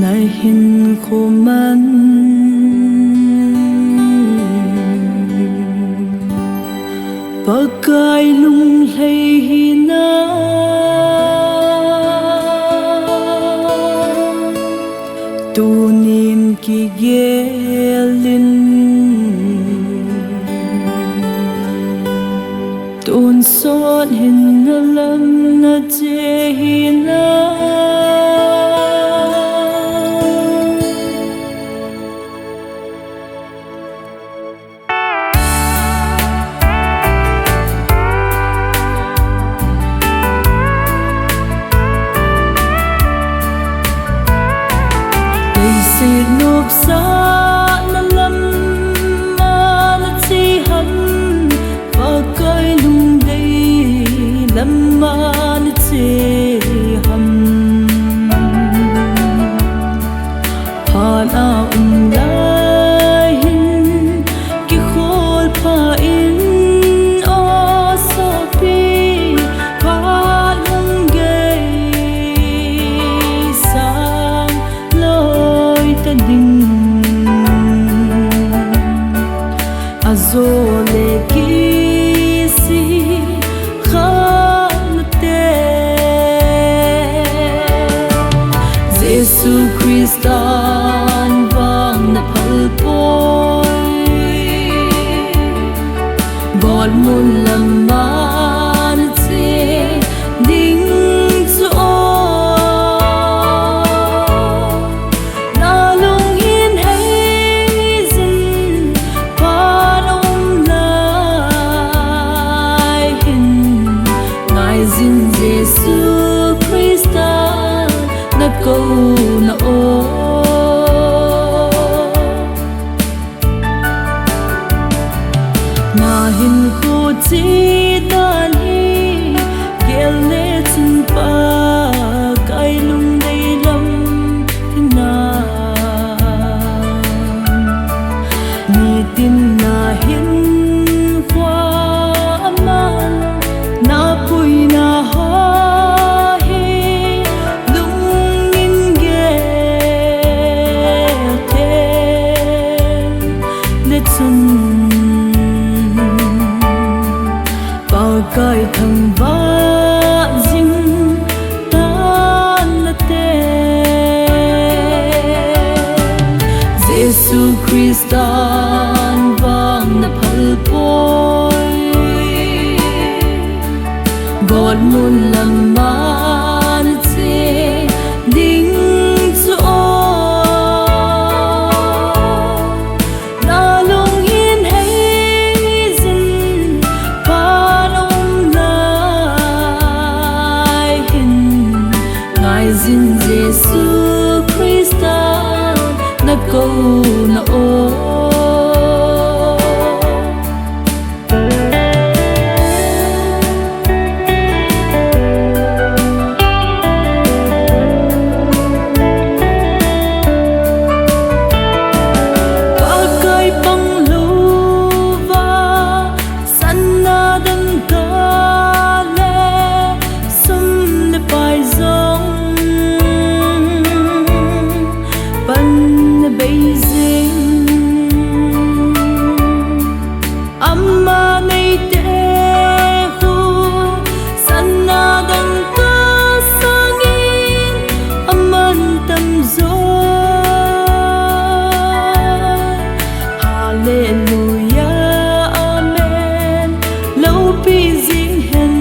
ngài hin khô man pakai lung lay hina tunin ki gelin tun son hin na lam na che hina sự nộp xa na lâm ma na chi hâm và coi lung đây lâm ma na chi hâm pa na lai hin ki khol pa in o so pi pa lung gay sang loi ta ding azole ki si khamte Jesu Christan vang na phal poi God mun laman che ding zo na lung in hay zin pa nong lai hin ngài zin Jesu Christan na câu na o na hin khu chi tan hi gel le chin pa kai lung dei lam thina ni tin na hin kwa man na pui na ha hi lung in ge te le chun pakai thang va jing tan la te Jesu Christan vang na phal poi God mun laman che ding zo na lung in hay zin pa nong lai hin ngài zin Jesu Christan na câu na o pakai pang luva sanna dang ka le sum le pai zong pan beijing amma nei te hu sanna dang ka sangin aman tam zo hallelujah amen lo pi jing hen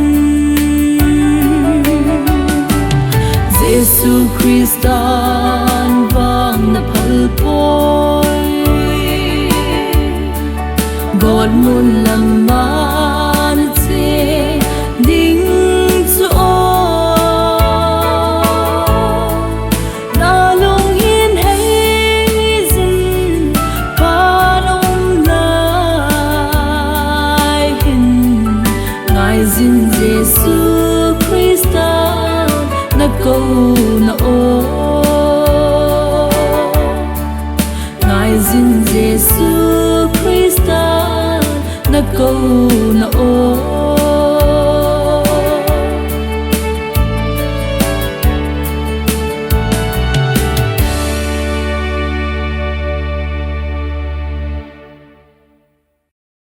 Jesu Christan vang na phal poi God mun laman che ding zo na lung in hay zin pa nong lai hin ngài zin Jesu Christan na câu na o ngài zin Jesu Christan na câu